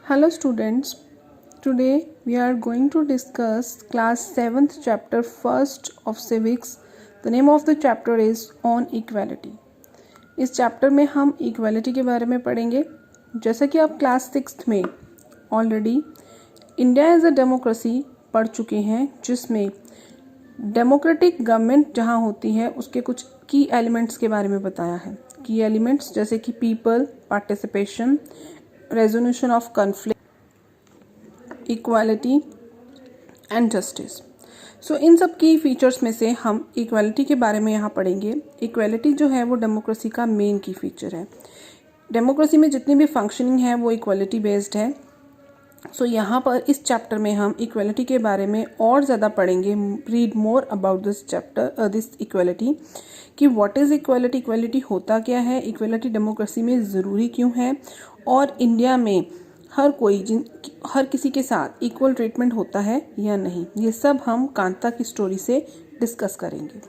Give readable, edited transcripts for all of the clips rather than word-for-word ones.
Hello students, today we are going to discuss class 7th chapter 1st of civics. The name of the chapter is on equality. इस chapter में हम equality के बारे में पढ़ेंगे. जैसा कि आप क्लास 6th में already India as a democracy पढ़ चुके हैं, जिसमें डेमोक्रेटिक गवर्नमेंट जहाँ होती है उसके कुछ की एलिमेंट्स के बारे में बताया है. की एलिमेंट्स जैसे कि people, participation, resolution of conflict, equality and justice. So इन सब की फीचर्स में से हम इक्वालिटी के बारे में यहाँ पढ़ेंगे. इक्वालिटी जो है वो डेमोक्रेसी का मेन की फीचर है. डेमोक्रेसी में जितनी भी फंक्शनिंग है वो इक्वालिटी बेस्ड है. सो यहाँ पर इस चैप्टर में हम इक्वालिटी के बारे में और ज़्यादा पढ़ेंगे. Read more about this chapter, this equality, कि व्हाट इज़ इक्वालिटी, इक्वालिटी होता क्या है, इक्वालिटी डेमोक्रेसी में ज़रूरी क्यों है, और इंडिया में हर किसी के साथ इक्वल ट्रीटमेंट होता है या नहीं. ये सब हम कांता की स्टोरी से डिस्कस करेंगे.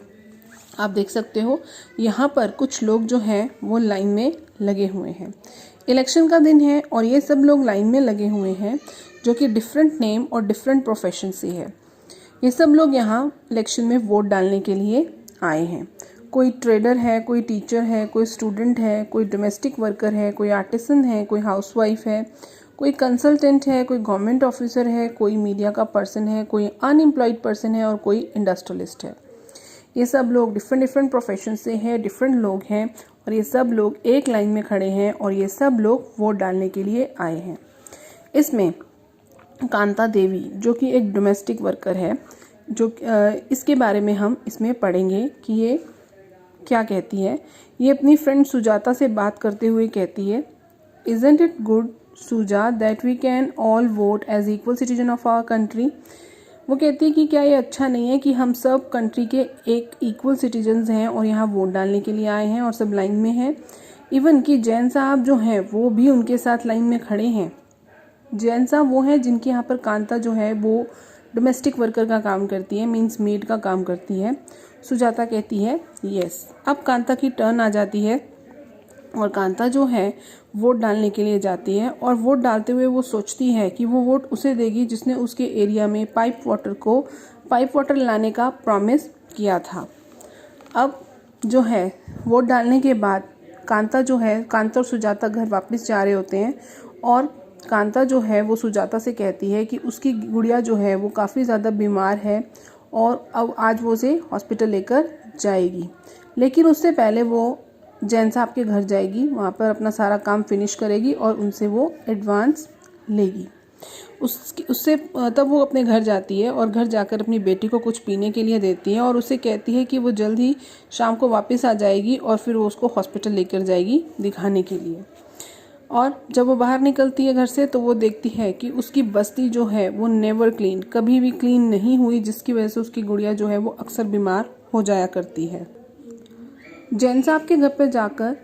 आप देख सकते हो यहाँ पर कुछ लोग जो हैं वो लाइन में लगे हुए हैं. इलेक्शन का दिन है और ये सब लोग लाइन में लगे हुए हैं जो कि डिफरेंट नेम और डिफरेंट प्रोफेशन से है. ये सब लोग यहाँ इलेक्शन में वोट डालने के लिए आए हैं. कोई ट्रेडर है, कोई टीचर है, कोई स्टूडेंट है, कोई डोमेस्टिक वर्कर है, कोई आर्टिसन है, कोई हाउसवाइफ है, कोई कंसल्टेंट है, कोई गवर्नमेंट ऑफिसर है, कोई मीडिया का पर्सन है, कोई अनएम्प्लॉयड पर्सन है और कोई इंडस्ट्रियलिस्ट है. ये सब लोग डिफरेंट प्रोफेशन से हैं, डिफरेंट लोग हैं और ये सब लोग एक लाइन में खड़े हैं और ये सब लोग वोट डालने के लिए आए हैं. इसमें कांता देवी जो कि एक डोमेस्टिक वर्कर है, जो इसके बारे में हम इसमें पढ़ेंगे कि ये क्या कहती है. ये अपनी फ्रेंड सुजाता से बात करते हुए कहती है, isn't it good Suja that we can all vote as equal citizen of our country. वो कहती है कि क्या ये अच्छा नहीं है कि हम सब कंट्री के एक इक्वल सिटीजन्स हैं और यहाँ वोट डालने के लिए आए हैं और सब लाइन में हैं. इवन कि जैन साहब जो हैं वो भी उनके साथ लाइन में खड़े हैं. जैन साहब वो हैं जिनके यहाँ पर कांता जो है वो डोमेस्टिक वर्कर का काम करती है, मीन्स मेड का काम करती है. सुजाता कहती है यस. अब कांता की टर्न आ जाती है और कांता जो है वोट डालने के लिए जाती है और वोट डालते हुए वो सोचती है कि वो वोट उसे देगी जिसने उसके एरिया में पाइप वाटर लाने का प्रॉमिस किया था. अब जो है वोट डालने के बाद कांता और सुजाता घर वापस जा रहे होते हैं और कांता जो है वो सुजाता से कहती है कि उसकी गुड़िया जो है वो काफ़ी ज़्यादा बीमार है और अब आज वो उसे हॉस्पिटल लेकर जाएगी. लेकिन उससे पहले वो जैन साहब के घर जाएगी, वहाँ पर अपना सारा काम फिनिश करेगी और उनसे वो एडवांस लेगी. उससे तब वो अपने घर जाती है और घर जाकर अपनी बेटी को कुछ पीने के लिए देती है और उसे कहती है कि वो जल्द ही शाम को वापस आ जाएगी और फिर वो उसको हॉस्पिटल लेकर जाएगी दिखाने के लिए. और जब वो बाहर निकलती है घर से तो वो देखती है कि उसकी बस्ती जो है वो नेवर क्लीन, कभी भी क्लीन नहीं हुई, जिसकी वजह से उसकी गुड़िया जो है वो अक्सर बीमार हो जाया करती है. जैन साहब के घर पर जाकर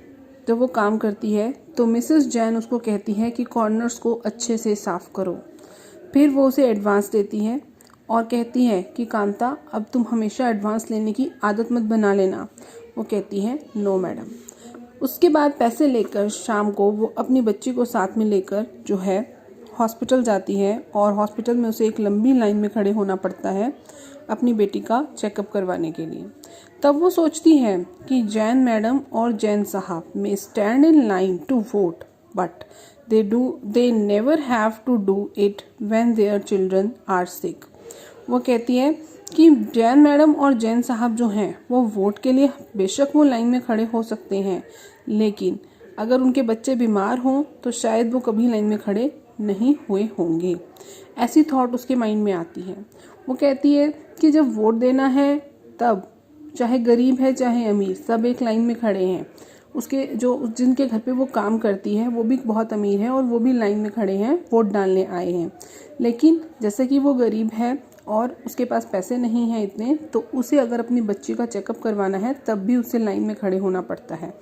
जब वो काम करती है तो मिसेस जैन उसको कहती है कि कॉर्नर्स को अच्छे से साफ़ करो. फिर वो उसे एडवांस देती है और कहती है कि कांता अब तुम हमेशा एडवांस लेने की आदत मत बना लेना. वो कहती है नो मैडम. उसके बाद पैसे लेकर शाम को वो अपनी बच्ची को साथ में लेकर जो है हॉस्पिटल जाती है और हॉस्पिटल में उसे एक लंबी लाइन में खड़े होना पड़ता है अपनी बेटी का चेकअप करवाने के लिए. तब वो सोचती है कि जैन मैडम और जैन साहब में stand in line to vote but they never have to do it when their children are sick. वो कहती है कि जैन मैडम और जैन साहब जो हैं वो वोट के लिए बेशक वो लाइन में खड़े हो सकते हैं, लेकिन अगर उनके बच्चे बीमार हों तो शायद वो कभी लाइन में खड़े नहीं हुए होंगे. ऐसी थॉट उसके माइंड में आती है. वो कहती है कि जब वोट देना है तब चाहे गरीब है चाहे अमीर, सब एक लाइन में खड़े हैं. उसके जिनके घर पे वो काम करती है वो भी बहुत अमीर है और वो भी लाइन में खड़े हैं, वोट डालने आए हैं. लेकिन जैसे कि वो गरीब है और उसके पास पैसे नहीं हैं इतने, तो उसे अगर अपनी बच्ची का चेकअप करवाना है तब भी उसे लाइन में खड़े होना पड़ता है.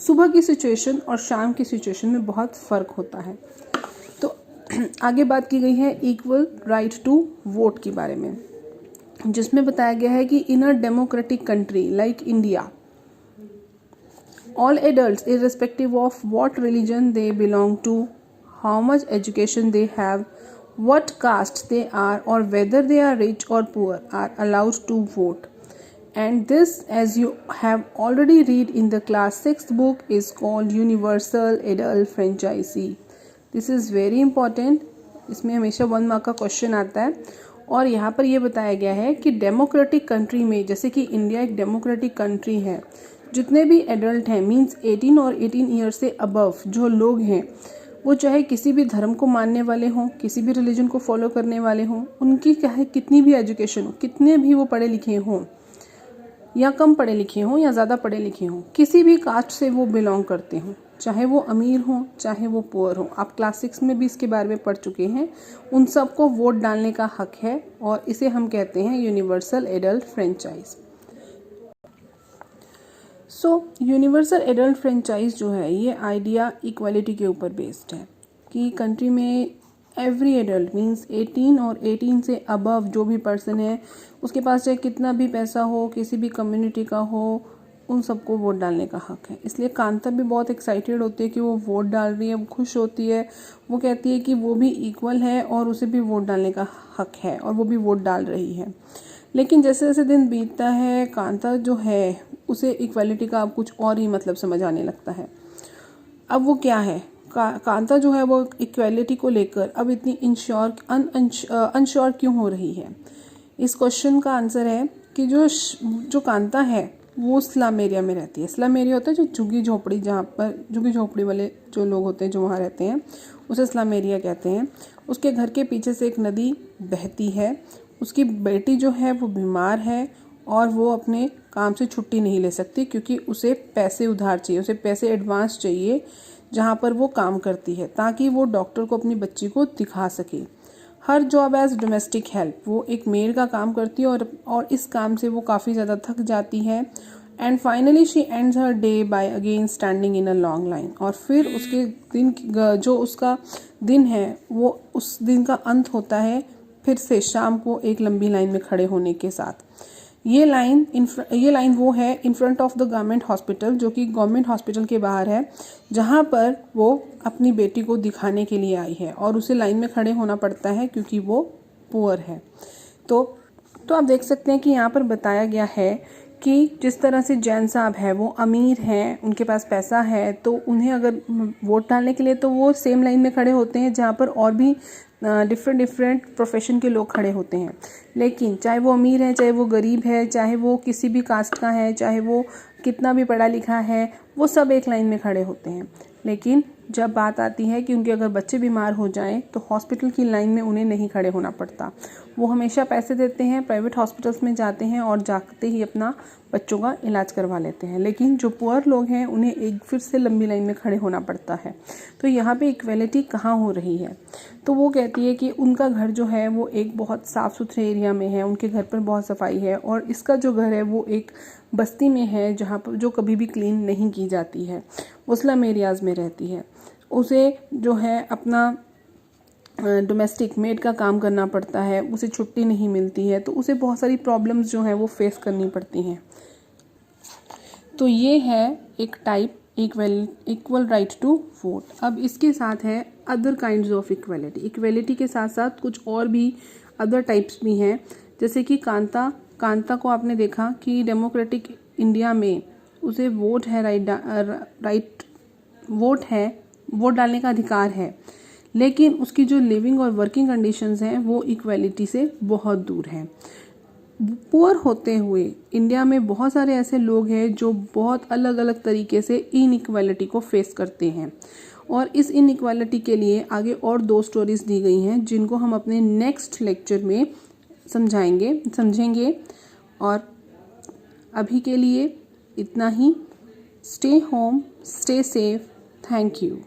सुबह की सिचुएशन और शाम की सिचुएशन में बहुत फ़र्क होता है. तो आगे बात की गई है इक्वल राइट टू वोट के बारे में, जिसमें बताया गया है कि in a democratic country like India all adults irrespective of what religion they belong to how much education they have, what caste they are, or whether they are rich or poor are allowed to vote. And this, as you have already read in the class 6th book, is called Universal Adult Franchise. This is very important. इसमें हमेशा 1 mark का question आता है और यहाँ पर ये बताया गया है कि डेमोक्रेटिक कंट्री में, जैसे कि इंडिया एक डेमोक्रेटिक कंट्री है, जितने भी एडल्ट हैं मींस 18 और 18 ईयर से अबव जो लोग हैं, वो चाहे किसी भी धर्म को मानने वाले हों, किसी भी रिलीजन को फॉलो करने वाले हों, उनकी चाहे कितनी भी एजुकेशन हो, कितने भी वो पढ़े लिखे हों या कम पढ़े लिखे हों या ज़्यादा पढ़े लिखे हों, किसी भी कास्ट से वो बिलोंग करते हों, चाहे वो अमीर हों चाहे वो पुअर हों, आप क्लास 6 में भी इसके बारे में पढ़ चुके हैं, उन सबको वोट डालने का हक है और इसे हम कहते हैं universal adult franchise. Universal adult franchise जो है ये आइडिया इक्वालिटी के ऊपर बेस्ड है कि कंट्री में एवरी एडल्ट मींस 18 और 18 से अबव जो भी पर्सन है, उसके पास चाहे कितना भी पैसा हो, किसी भी कम्युनिटी का हो, उन सबको वोट डालने का हक है। इसलिए कांता भी बहुत एक्साइटेड होती है कि वो वोट डाल रही है, वो खुश होती है, वो कहती है कि वो भी इक्वल है और उसे भी वोट डालने का हक है और वो भी वोट डाल रही है। लेकिन जैसे जैसे दिन बीतता है, कांता जो है उसे इक्वालिटी का अब कुछ और ही मतलब समझ आने लगता है। अब वो क्या है, कांता जो है वो इक्वालिटी को लेकर अब इतनी अनश्योर क्यों हो रही है। इस क्वेश्चन का आंसर है कि जो कांता है वो स्लम एरिया में रहती है। स्लम एरिया होता है जो झुग्गी झोपड़ी, जहाँ पर झुग्गी झोपड़ी वाले जो लोग होते हैं जो वहाँ रहते हैं, उसे स्लम एरिया कहते हैं। उसके घर के पीछे से एक नदी बहती है, उसकी बेटी जो है वो बीमार है और वो अपने काम से छुट्टी नहीं ले सकती क्योंकि उसे पैसे उधार चाहिए, उसे पैसे एडवांस चाहिए जहाँ पर वो काम करती है, ताकि वो डॉक्टर को अपनी बच्ची को दिखा सके। हर जॉब एज डोमेस्टिक हेल्प, वो एक मेड का काम करती है और इस काम से वो काफ़ी ज़्यादा थक जाती है। And finally she ends her day by again standing in a long line, और फिर उसके दिन जो उसका दिन है वो उस दिन का अंत होता है फिर से शाम को एक लंबी लाइन में खड़े होने के साथ। ये लाइन वो है in front of the government hospital, जो कि गवर्नमेंट हॉस्पिटल के बाहर है, जहाँ पर वो अपनी बेटी को दिखाने के लिए आई है और उसे लाइन में खड़े होना पड़ता है क्योंकि वो पुअर है। तो आप देख सकते हैं कि यहाँ पर बताया गया है कि जिस तरह से जैन साहब है वो अमीर हैं, उनके पास पैसा है, तो उन्हें अगर वोट डालने के लिए तो वो सेम लाइन में खड़े होते हैं जहाँ पर और भी डिफरेंट प्रोफेशन के लोग खड़े होते हैं। लेकिन चाहे वो अमीर है, चाहे वो गरीब है, चाहे वो किसी भी कास्ट का है, चाहे वो कितना भी पढ़ा लिखा है, वो सब एक लाइन में खड़े होते हैं। लेकिन जब बात आती है कि उनके अगर बच्चे बीमार हो जाएं तो हॉस्पिटल की लाइन में उन्हें नहीं खड़े होना पड़ता। वो हमेशा पैसे देते हैं, प्राइवेट हॉस्पिटल्स में जाते हैं और जाते ही अपना बच्चों का इलाज करवा लेते हैं। लेकिन जो पुअर लोग हैं उन्हें एक फिर से लंबी लाइन में खड़े होना पड़ता है। तो यहाँ पे इक्वलिटी कहाँ हो रही है? तो वो कहती है कि उनका घर जो है वो एक बहुत साफ़ सुथरे एरिया में है, उनके घर पर बहुत सफाई है, और इसका जो घर है वो एक बस्ती में है जहाँ पर जो कभी भी क्लीन नहीं की जाती है, वो स्लम एरियाज़ में रहती है। उसे जो है अपना डोमेस्टिक मेड का काम करना पड़ता है, उसे छुट्टी नहीं मिलती है, तो उसे बहुत सारी प्रॉब्लम्स जो हैं वो फेस करनी पड़ती हैं। तो ये है एक type equal right to vote. अब इसके साथ है other kinds of equality. Equality के साथ साथ कुछ और भी अदर टाइप्स भी हैं, जैसे कि कांता को आपने देखा कि डेमोक्रेटिक इंडिया में उसे वोट है, वोट डालने का अधिकार है, लेकिन उसकी जो लिविंग और वर्किंग कंडीशंस हैं वो इक्वलिटी से बहुत दूर हैं। पुअर होते हुए इंडिया में बहुत सारे ऐसे लोग हैं जो बहुत अलग अलग तरीके से इनइक्वालिटी को फेस करते हैं, और इस इनइक्वालिटी के लिए आगे और 2 स्टोरीज दी गई हैं जिनको हम अपने नेक्स्ट लेक्चर में समझेंगे। और अभी के लिए इतना ही। Stay home, stay safe, thank you.